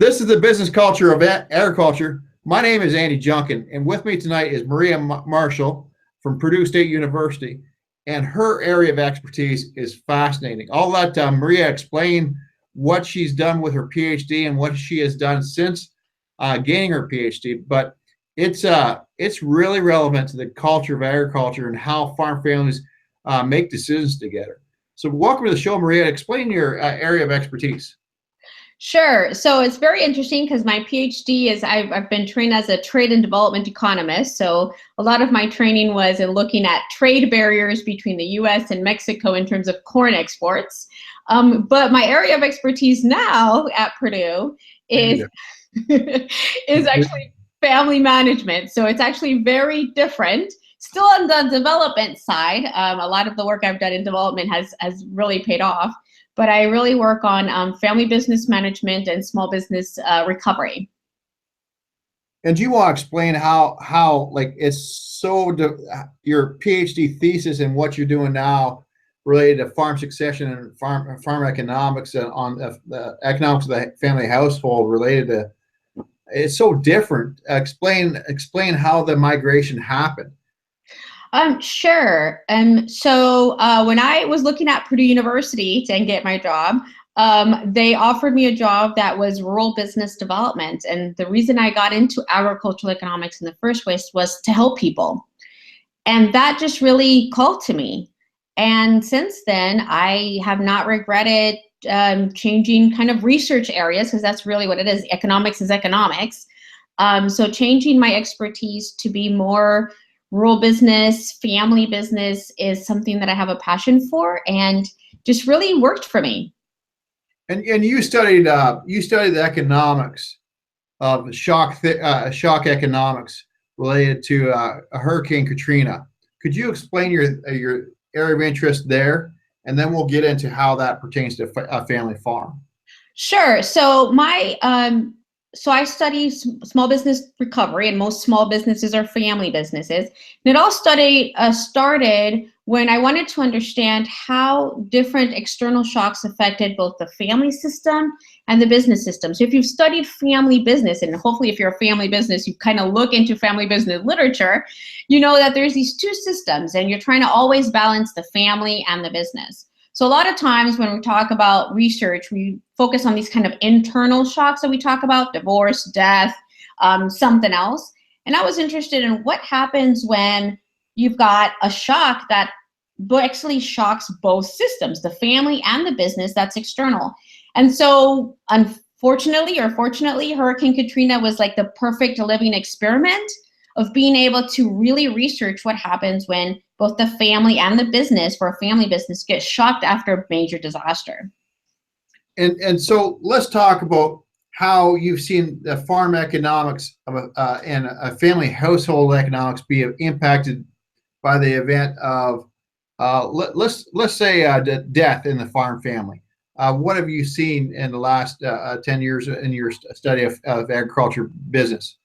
This is the business culture of agriculture. My name is Andy Junkin, and with me tonight is Maria Marshall from Purdue State University, and her area of expertise is fascinating. I'll let Maria explain what she's done with her PhD and what she has done since gaining her PhD, but it's really relevant to the culture of agriculture and how farm families make decisions together. So welcome to the show, Maria. Explain your area of expertise. Sure. So it's very interesting because my PhD is I've been trained as a trade and development economist. So a lot of my training was in looking at trade barriers between the U.S. and Mexico in terms of corn exports. But my area of expertise now at Purdue is is actually family management. So it's actually very different. Still on the development side, a lot of the work I've done in development has really paid off. But I really work on family business management and small business recovery. And do you want to explain how like it's so your PhD thesis and what you're doing now related to farm succession and farm economics on the economics of the family household related to it's so different. Explain how the migration happened. Sure. So when I was looking at Purdue University to get my job, they offered me a job that was rural business development. And the reason I got into agricultural economics in the first place was to help people. And that just really called to me. And since then, I have not regretted changing kind of research areas, because that's really what it is. Economics is economics. So changing my expertise to be more rural business, family business is something that I have a passion for and just really worked for me. And you studied the economics of shock economics related to Hurricane Katrina. Could you explain your area of interest there, and then we'll get into how that pertains to a family farm? Sure. So So I study small business recovery, and most small businesses are family businesses. And it all started when I wanted to understand how different external shocks affected both the family system and the business system. So if you've studied family business, and hopefully if you're a family business, you kind of look into family business literature, you know that there's these two systems, and you're trying to always balance the family and the business. So a lot of times when we talk about research, we focus on these kind of internal shocks that we talk about: divorce, death, something else. And I was interested in what happens when you've got a shock that actually shocks both systems, the family and the business, that's external. And so unfortunately or fortunately, Hurricane Katrina was like the perfect living experiment of being able to really research what happens when both the family and the business, for a family business, get shocked after a major disaster. And so let's talk about how you've seen the farm economics of and a family household economics be impacted by the event of let's say death in the farm family. What have you seen in the last 10 years in your study of agriculture business?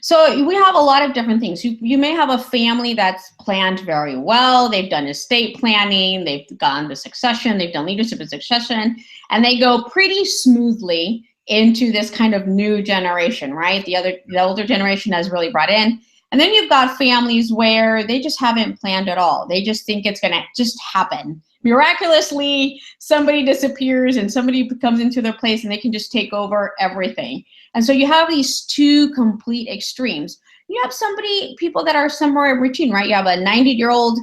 So we have a lot of different things. You may have a family that's planned very well. They've done estate planning, they've gone to succession, they've done leadership and succession, and they go pretty smoothly into this kind of new generation, right? The older generation has really brought in. And then you've got families where they just haven't planned at all. They just think it's gonna just happen. Miraculously, somebody disappears and somebody comes into their place and they can just take over everything. And so you have these two complete extremes. You have people that are somewhere in between, right? You have a 90-year-old,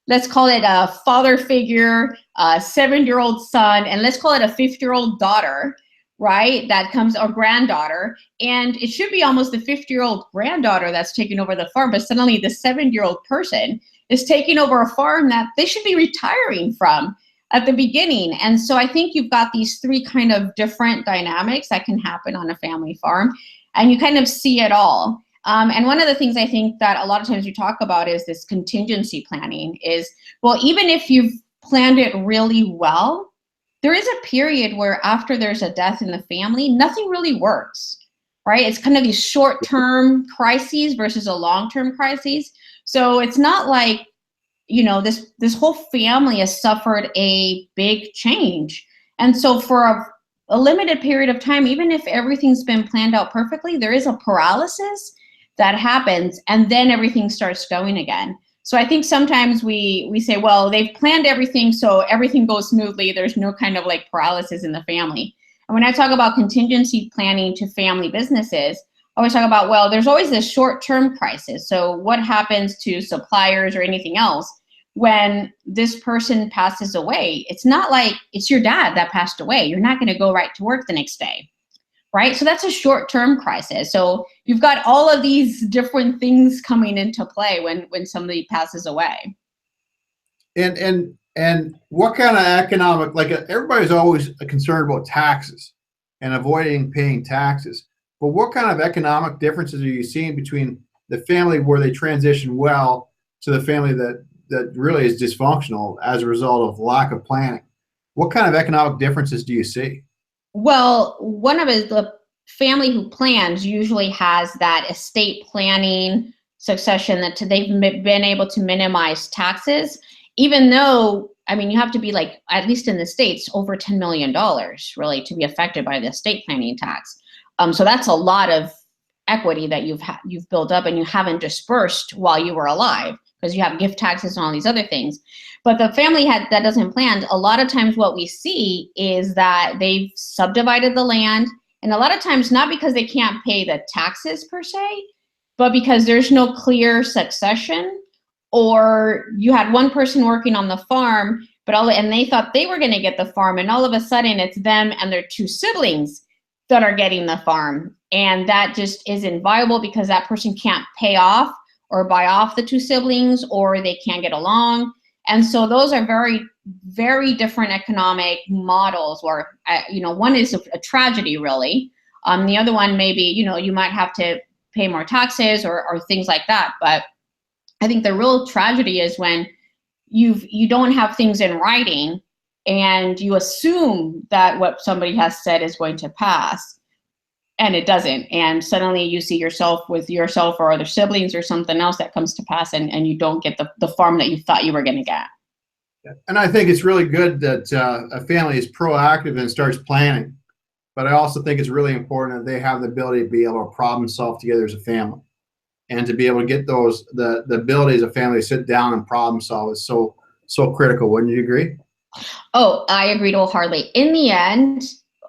let's call it a father figure, a 7-year-old son, and let's call it a 50-year-old daughter, right? That comes, or granddaughter. And it should be almost the 50-year-old granddaughter that's taking over the farm, but suddenly the 7-year-old person is taking over a farm that they should be retiring from at the beginning. And so I think you've got these three kind of different dynamics that can happen on a family farm, and you kind of see it all. And one of the things I think that a lot of times you talk about is this contingency planning is, well, even if you've planned it really well, there is a period where after there's a death in the family, nothing really works, right? It's kind of these short-term crises versus a long-term crisis. So it's not like, you know, this whole family has suffered a big change. And so for a limited period of time, even if everything's been planned out perfectly, there is a paralysis that happens, and then everything starts going again. So I think sometimes we say, well, they've planned everything, so everything goes smoothly. There's no kind of like paralysis in the family. And when I talk about contingency planning to family businesses, I always talk about, well, there's always this short-term crisis. So what happens to suppliers or anything else when this person passes away? It's not like it's your dad that passed away. You're not going to go right to work the next day, right? So that's a short-term crisis. So you've got all of these different things coming into play when somebody passes away. And what kind of economic, like everybody's always concerned about taxes and avoiding paying taxes, but what kind of economic differences are you seeing between the family where they transition well to the family that really is dysfunctional as a result of lack of planning? What kind of economic differences do you see? Well, one of it, the family who plans usually has that estate planning succession that they've been able to minimize taxes, even though, I mean, you have to be like, at least in the States, over $10 million really to be affected by the estate planning tax. So that's a lot of equity that you've built up and you haven't dispersed while you were alive, because you have gift taxes and all these other things. But the family that doesn't plan, a lot of times what we see is that they've subdivided the land, and a lot of times not because they can't pay the taxes per se, but because there's no clear succession, or you had one person working on the farm, and they thought they were going to get the farm, and all of a sudden it's them and their two siblings that are getting the farm, and that just isn't viable because that person can't pay off or buy off the two siblings, or they can't get along. And so those are very, very different economic models where, one is a tragedy really. The other one maybe, you might have to pay more taxes or things like that. But I think the real tragedy is when you don't have things in writing and you assume that what somebody has said is going to pass, and it doesn't. And suddenly you see yourself with yourself or other siblings or something else that comes to pass, and you don't get the farm that you thought you were going to get. And I think it's really good that a family is proactive and starts planning. But I also think it's really important that they have the ability to be able to problem solve together as a family, and to be able to get the ability as a family to sit down and problem solve is so critical. Wouldn't you agree? Oh, I agree wholeheartedly. In the end,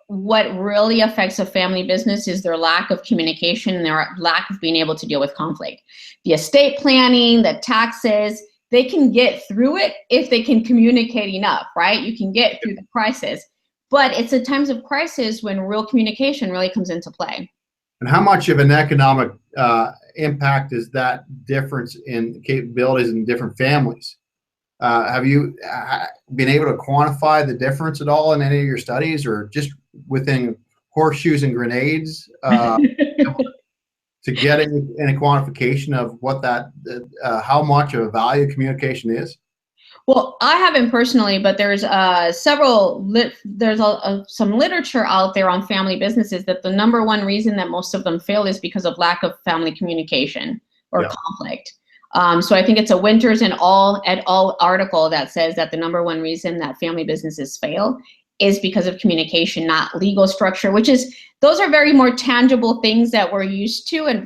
what really affects a family business is their lack of communication and their lack of being able to deal with conflict. The estate planning, the taxes, they can get through it if they can communicate enough, right? You can get through the crisis, but it's at times of crisis when real communication really comes into play. And how much of an economic impact is that difference in capabilities in different families? Have you been able to quantify the difference at all in any of your studies, or just within horseshoes and grenades to get in a quantification of what how much of a value communication is? Well, I haven't personally, but there's some literature out there on family businesses that the number one reason that most of them fail is because of lack of family communication or conflict. So I think it's a Winters et al. Article that says that the number one reason that family businesses fail is because of communication, not legal structure, those are very more tangible things that we're used to and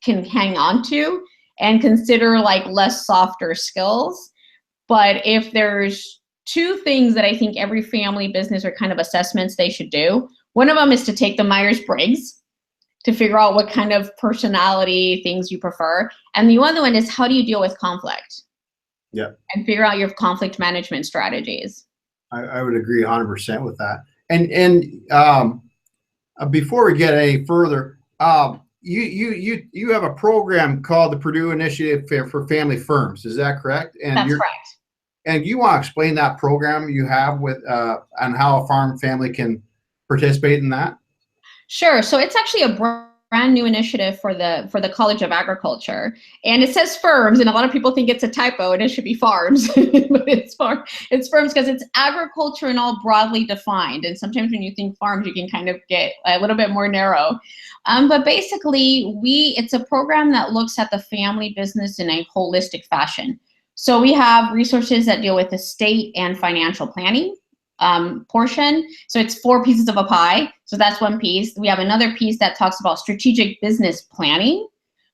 can hang on to and consider like less softer skills. But if there's two things that I think every family business or kind of assessments they should do, one of them is to take the Myers-Briggs to figure out what kind of personality things you prefer. And the other one is, how do you deal with conflict? Yeah. And figure out your conflict management strategies. I would agree 100% with that. And before we get any further, you have a program called the Purdue Initiative for Family Firms. Is that correct? And that's correct. And you want to explain that program you have with on how a farm family can participate in that? Sure. So it's actually a brand new initiative for the College of Agriculture, and it says firms, and a lot of people think it's a typo and it should be farms, but it's firms because it's agriculture and all broadly defined. And sometimes when you think farms, you can kind of get a little bit more narrow. But basically, it's a program that looks at the family business in a holistic fashion. So we have resources that deal with estate and financial planning. portion. So it's 4 pieces of a pie. So that's one piece. We have another piece that talks about strategic business planning.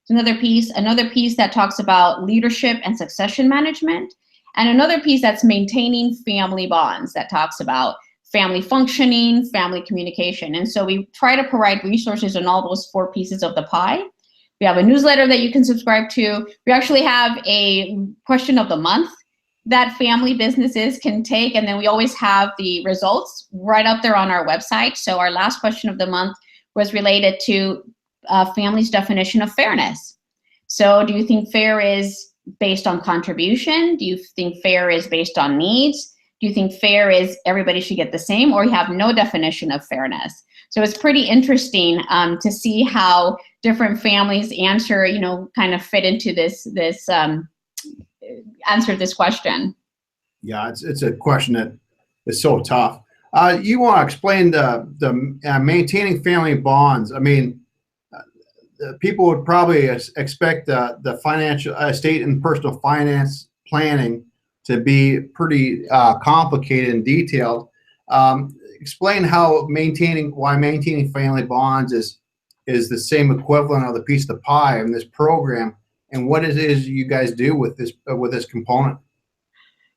Another piece that talks about leadership and succession management, and another piece that's maintaining family bonds, that talks about family functioning, family communication. And so we try to provide resources on all those 4 pieces of the pie. We have a newsletter that you can subscribe to. We actually have a question of the month that family businesses can take, and then we always have the results right up there on our website. So our last question of the month was related to family's definition of fairness. So do you think fair is based on contribution? Do you think fair is based on needs? Do you think fair is everybody should get the same, or you have no definition of fairness? So it's pretty interesting to see how different families answer, kind of fit into answer this question. Yeah, it's a question that is so tough. You want to explain the maintaining family bonds? I mean, people would probably expect the financial estate and personal finance planning to be pretty complicated and detailed. Explain why maintaining family bonds is the same equivalent of the piece of the pie in this program, and what it is you guys do with this component.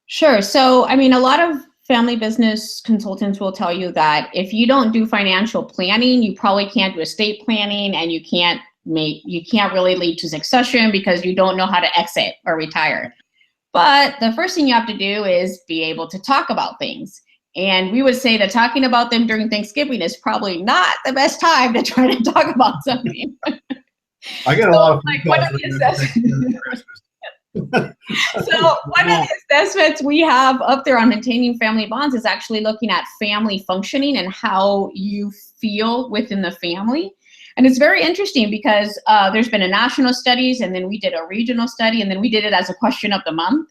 Sure. So, I mean, a lot of family business consultants will tell you that if you don't do financial planning, you probably can't do estate planning, and you can't really lead to succession because you don't know how to exit or retire. But the first thing you have to do is be able to talk about things. And we would say that talking about them during Thanksgiving is probably not the best time to try to talk about something. I get a lot of like one of the So one of the assessments we have up there on maintaining family bonds is actually looking at family functioning and how you feel within the family. And it's very interesting because there's been a national studies, and then we did a regional study, and then we did it as a question of the month.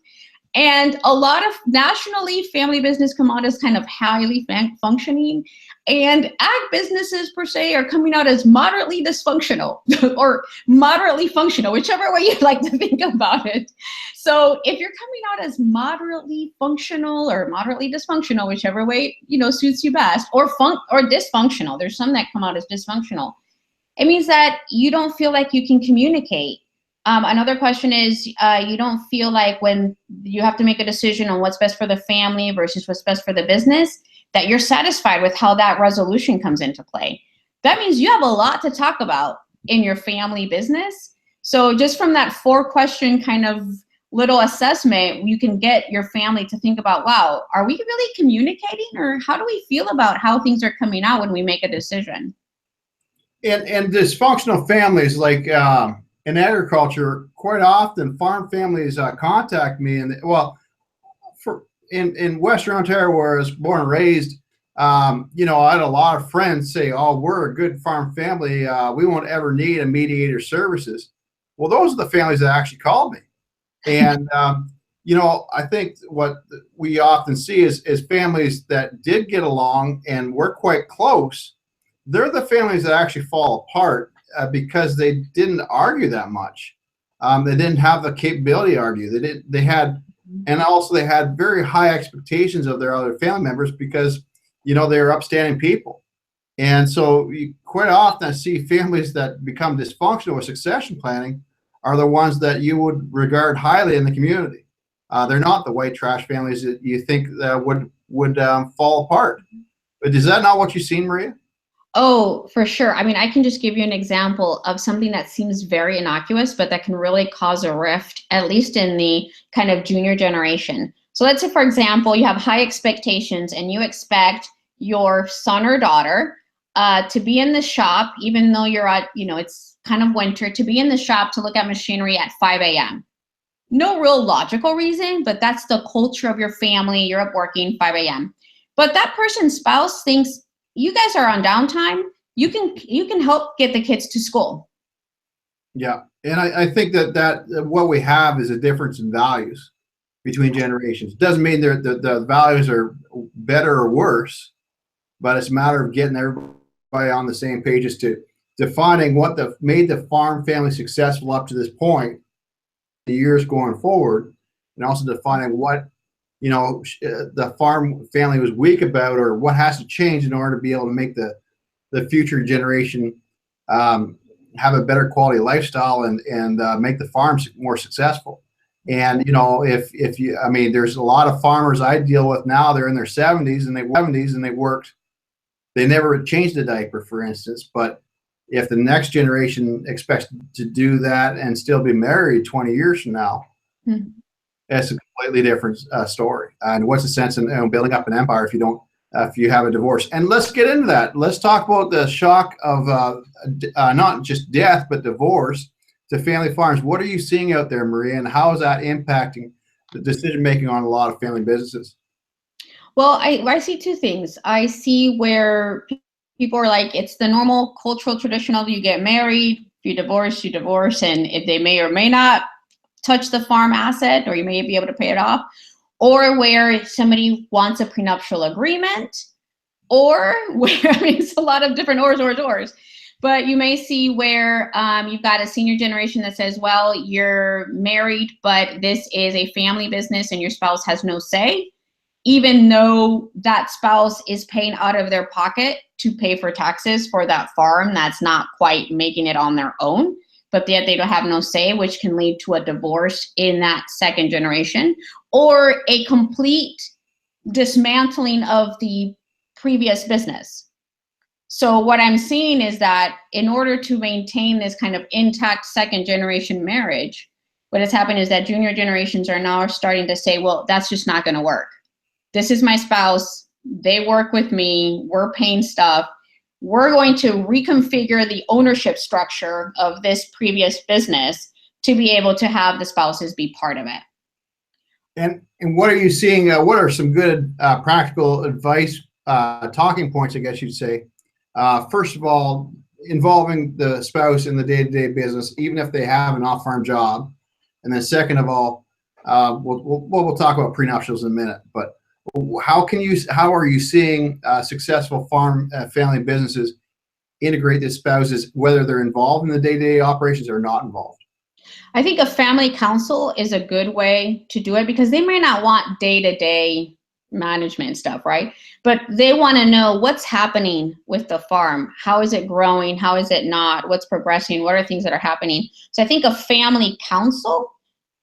And a lot of nationally, family business come out as kind of highly functioning, and ag businesses per se are coming out as moderately dysfunctional or moderately functional, whichever way you'd like to think about it. So if you're coming out as moderately functional or moderately dysfunctional, whichever way suits you best, or dysfunctional, there's some that come out as dysfunctional. It means that you don't feel like you can communicate. Another question is you don't feel like when you have to make a decision on what's best for the family versus what's best for the business, that you're satisfied with how that resolution comes into play. That means you have a lot to talk about in your family business. So just from that 4-question kind of little assessment, you can get your family to think about, wow, are we really communicating, or how do we feel about how things are coming out when we make a decision? And dysfunctional families, like in agriculture, quite often farm families contact me, and in Western Ontario, where I was born and raised, I had a lot of friends say, "Oh, we're a good farm family. We won't ever need a mediator services." Well, those are the families that actually called me, and I think what we often see is families that did get along and were quite close. They're the families that actually fall apart because they didn't argue that much. They didn't have the capability to argue. They had very high expectations of their other family members because, they were upstanding people. And so you quite often see families that become dysfunctional with succession planning are the ones that you would regard highly in the community. They're not the white trash families that you think would fall apart. But is that not what you've seen, Maria? Oh, for sure. I mean, I can just give you an example of something that seems very innocuous, but that can really cause a rift, at least in the kind of junior generation. So let's say, for example, you have high expectations and you expect your son or daughter to be in the shop, even though you're at, it's kind of winter, to be in the shop to look at machinery at 5 a.m. No real logical reason, but that's the culture of your family. You're up working 5 a.m. But that person's spouse thinks, you guys are on downtime. You can help get the kids to school. Yeah, and I think that what we have is a difference in values between generations. It doesn't mean the values are better or worse, but it's a matter of getting everybody on the same page as to defining what made the farm family successful up to this point, the years going forward, and also defining what the farm family was weak about, or what has to change in order to be able to make the future generation have a better quality lifestyle and make the farms more successful. And if you, I mean, there's a lot of farmers I deal with now. They're in their 70s and they worked. They never changed a diaper, for instance. But if the next generation expects to do that and still be married 20 years from now, it's a completely different story. And what's the sense in building up an empire if you have a divorce? And let's get into that. Let's talk about the shock of not just death, but divorce to family farms. What are you seeing out there, Maria, and how is that impacting the decision making on a lot of family businesses? Well, I see two things. I see where people are like, it's the normal cultural tradition of you get married, you divorce, and if they may or may not touch the farm asset, or you may be able to pay it off, or where somebody wants a prenuptial agreement, or where, I mean, it's a lot of different ors. But you may see where you've got a senior generation that says, well, you're married, but this is a family business and your spouse has no say, even though that spouse is paying out of their pocket to pay for taxes for that farm that's not quite making it on their own, but yet they don't have no say, which can lead to a divorce in that second generation, or a complete dismantling of the previous business. So what I'm seeing is that in order to maintain this kind of intact second generation marriage, what has happened is that junior generations are now starting to say, well, that's just not going to work. This is my spouse. They work with me. We're paying stuff. We're going to reconfigure the ownership structure of this previous business to be able to have the spouses be part of it. And what are you seeing? What are some good practical advice, talking points, I guess you'd say? First of all, involving the spouse in the day-to-day business, even if they have an off-farm job. And then second of all, we'll talk about prenuptials in a minute, but how are you seeing successful farm family businesses integrate the spouses, whether they're involved in the day-to-day operations or not involved? I think a family council is a good way to do it, because they might not want day-to-day management stuff, right? But they want to know what's happening with the farm. How is it growing? How is it not? What's progressing? What are things that are happening? So I think a family council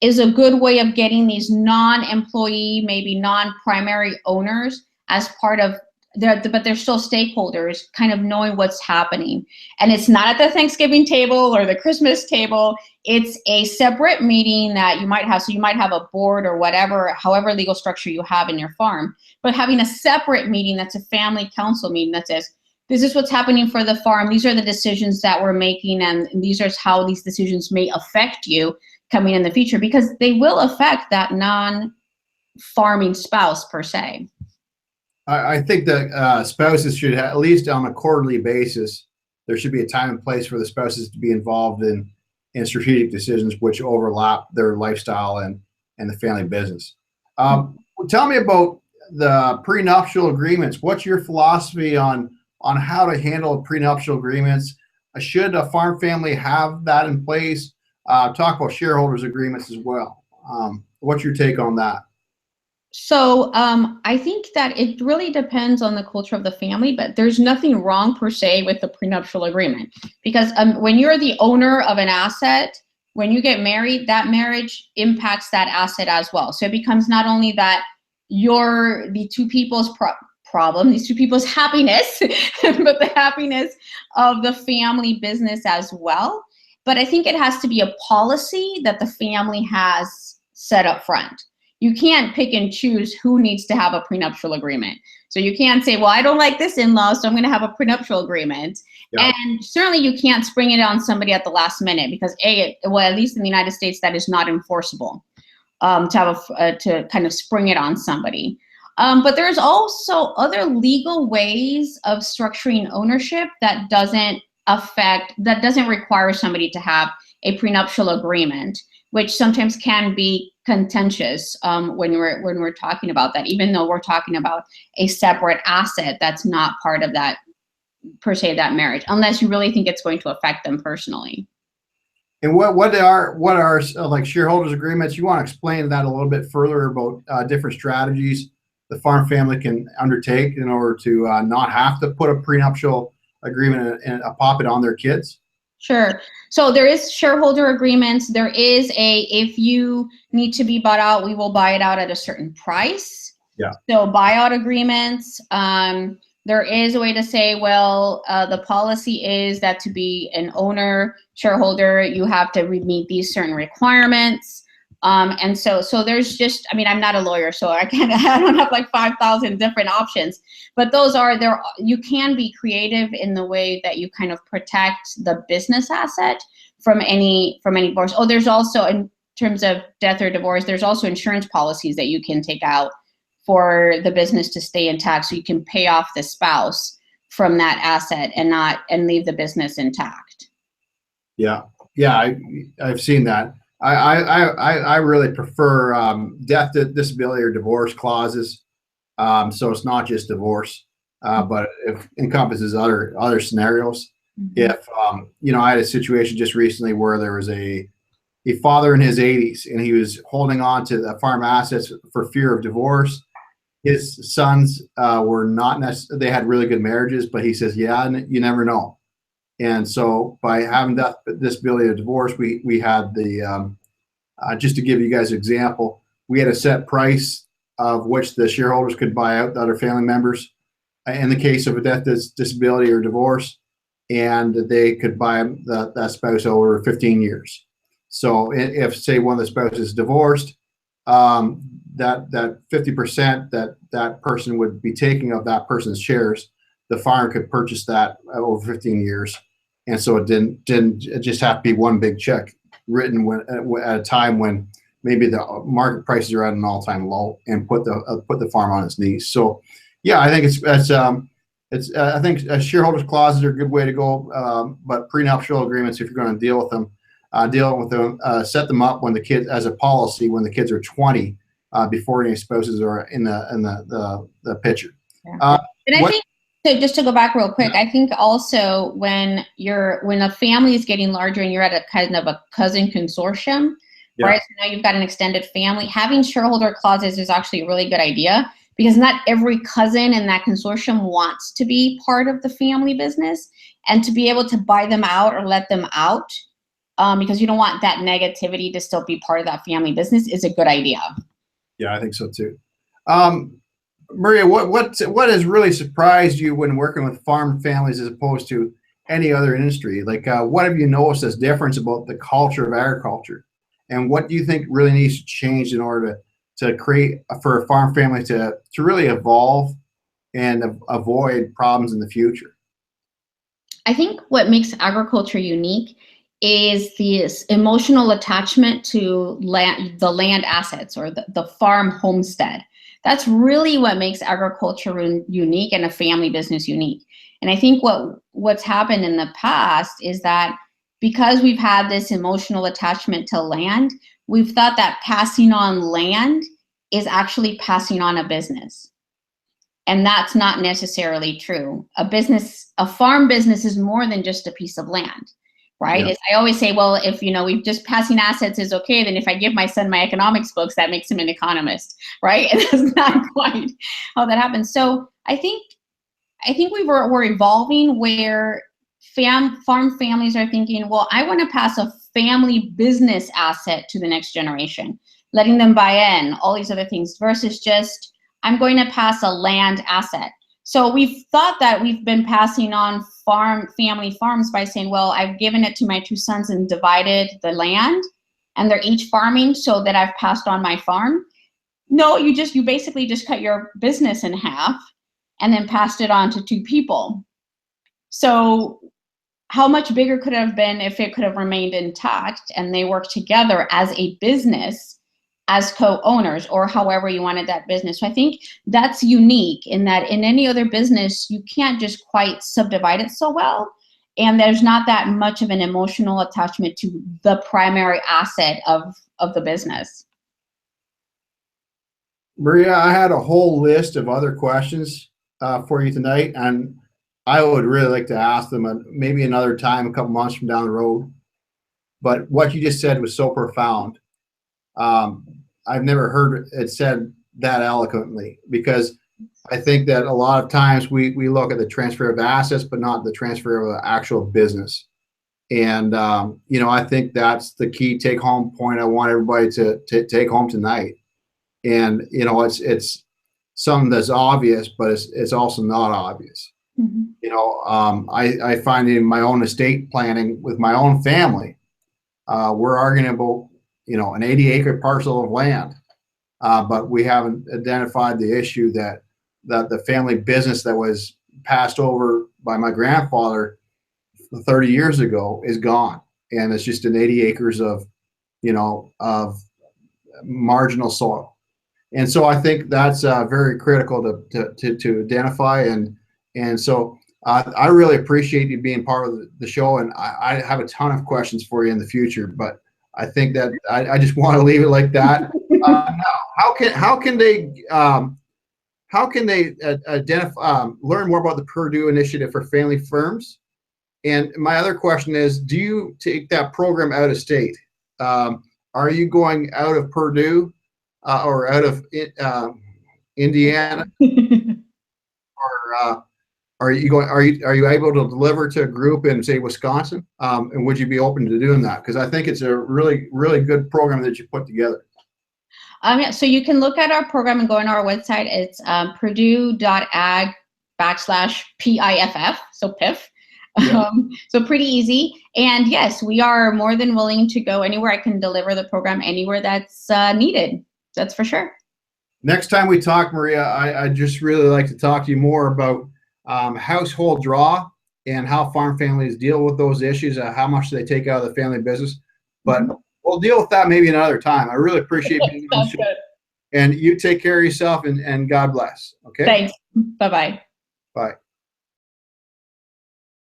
is a good way of getting these non-employee, maybe non-primary owners as part of but they're still stakeholders, kind of knowing what's happening. And it's not at the Thanksgiving table or the Christmas table. It's a separate meeting that you might have. So you might have a board or whatever, however legal structure you have in your farm, but having a separate meeting that's a family council meeting that says, this is what's happening for the farm. These are the decisions that we're making, and these are how these decisions may affect you coming in the future, because they will affect that non-farming spouse per se. I think that spouses should, at least on a quarterly basis, there should be a time and place for the spouses to be involved in strategic decisions which overlap their lifestyle and the family business. Tell me about the prenuptial agreements. What's your philosophy on how to handle prenuptial agreements? Should a farm family have that in place? Talk about shareholders agreements as well. What's your take on that? So I think that it really depends on the culture of the family, but there's nothing wrong per se with the prenuptial agreement, because when you're the owner of an asset, when you get married, that marriage impacts that asset as well. So it becomes not only that you're the two people's problem, these two people's happiness, but the happiness of the family business as well. But I think it has to be a policy that the family has set up front. You can't pick and choose who needs to have a prenuptial agreement. So you can't say, well, I don't like this in-law, so I'm going to have a prenuptial agreement. Yeah. And certainly you can't spring it on somebody at the last minute, because at least in the United States, that is not enforceable, to kind of spring it on somebody. But there's also other legal ways of structuring ownership that doesn't require somebody to have a prenuptial agreement, which sometimes can be contentious when we're talking about that, even though we're talking about a separate asset that's not part of that, per se, that marriage, unless you really think it's going to affect them personally. And what are like shareholders agreements? You want to explain that a little bit further about different strategies the farm family can undertake in order to not have to put a prenuptial agreement and pop it on their kids? Sure. So there is shareholder agreements. There is if you need to be bought out, we will buy it out at a certain price. Yeah. So buyout agreements. There is a way to say, well, the policy is that to be an owner shareholder, you have to meet these certain requirements. And so there's just, I mean, I'm not a lawyer, so I don't have like 5,000 different options, but those are there. You can be creative in the way that you kind of protect the business asset from any divorce. Oh, there's also, in terms of death or divorce, there's also insurance policies that you can take out for the business to stay intact, so you can pay off the spouse from that asset and leave the business intact. Yeah, I've seen that. I really prefer death, disability, or divorce clauses. So it's not just divorce, but it encompasses other scenarios. Mm-hmm. If I had a situation just recently where there was a father in his 80s and he was holding on to the farm assets for fear of divorce. His sons were not necessarily, they had really good marriages, but he says, yeah, you never know. And so by having that disability of divorce, we had the, just to give you guys an example, we had a set price of which the shareholders could buy out the other family members in the case of a death, disability, or divorce, and they could buy that spouse over 15 years. So if, say, one of the spouses is divorced, that 50% that person would be taking of that person's shares, the farm could purchase that over 15 years. And so it didn't just have to be one big check written at a time when maybe the market prices are at an all-time low, and put the farm on its knees. So yeah, I think I think shareholders clauses are a good way to go, but prenuptial agreements, if you're going to deal with them, set them up when the kids, as a policy, when the kids are 20, before any spouses are in the picture. Yeah. And I think, so just to go back real quick, I think also when a family is getting larger and you're at a kind of a cousin consortium, right? So now you've got an extended family, having shareholder clauses is actually a really good idea, because not every cousin in that consortium wants to be part of the family business, and to be able to buy them out or let them out, because you don't want that negativity to still be part of that family business, is a good idea. Yeah, I think so too. Maria, what has really surprised you when working with farm families as opposed to any other industry? Like, what have you noticed as difference about the culture of agriculture, and what do you think really needs to change in order to create for a farm family to really evolve and avoid problems in the future? I think what makes agriculture unique is this emotional attachment to the land assets, or the farm homestead. That's really what makes agriculture unique and a family business unique. And I think what's happened in the past is that because we've had this emotional attachment to land, we've thought that passing on land is actually passing on a business. And that's not necessarily true. A farm business is more than just a piece of land, right? Yeah. I always say, well, if we're just passing assets is okay, then if I give my son my economics books, that makes him an economist, right? And that's not quite how that happens. So I think we're evolving where farm families are thinking, well, I want to pass a family business asset to the next generation, letting them buy in, all these other things, versus just, I'm going to pass a land asset. So we've thought that we've been passing on family farms by saying, well, I've given it to my two sons and divided the land, and they're each farming, so that I've passed on my farm. No, you basically just cut your business in half and then passed it on to two people. So how much bigger could it have been if it could have remained intact and they worked together as a business, as co-owners, or however you wanted that business. So I think that's unique in that in any other business, you can't just quite subdivide it so well. And there's not that much of an emotional attachment to the primary asset of the business. Maria, I had a whole list of other questions for you tonight, and I would really like to ask them maybe another time, a couple months from down the road. But what you just said was so profound. I've never heard it said that eloquently, because I think that a lot of times we look at the transfer of assets, but not the transfer of the actual business. And, I think that's the key take home point I want everybody to take home tonight. And, it's something that's obvious, but it's also not obvious. Mm-hmm. I find in my own estate planning with my own family, we're arguing about, an 80-acre parcel of land. But we haven't identified the issue that the family business that was passed over by my grandfather 30 years ago is gone. And it's just an 80 acres of marginal soil. And so I think that's very critical to identify. And so I really appreciate you being part of the show. And I have a ton of questions for you in the future, but I think that I just want to leave it like that. How can they identify, learn more about the Purdue Initiative for Family Firms? And my other question is, do you take that program out of state? Are you going out of Purdue or out of Indiana? Or are you able to deliver to a group in, say, Wisconsin? And would you be open to doing that? Because I think it's a really, really good program that you put together. Yeah, so you can look at our program and go on our website. It's purdue.ag/PIFF, so PIF. Yeah. So pretty easy. And yes, we are more than willing to go anywhere. I can deliver the program anywhere that's needed. That's for sure. Next time we talk, Maria, I just really like to talk to you more about household draw and how farm families deal with those issues, how much they take out of the family business. But we'll deal with that maybe another time. I really appreciate being on the show. Good. And you take care of yourself, and God bless. Okay. Thanks. Bye-bye. Bye.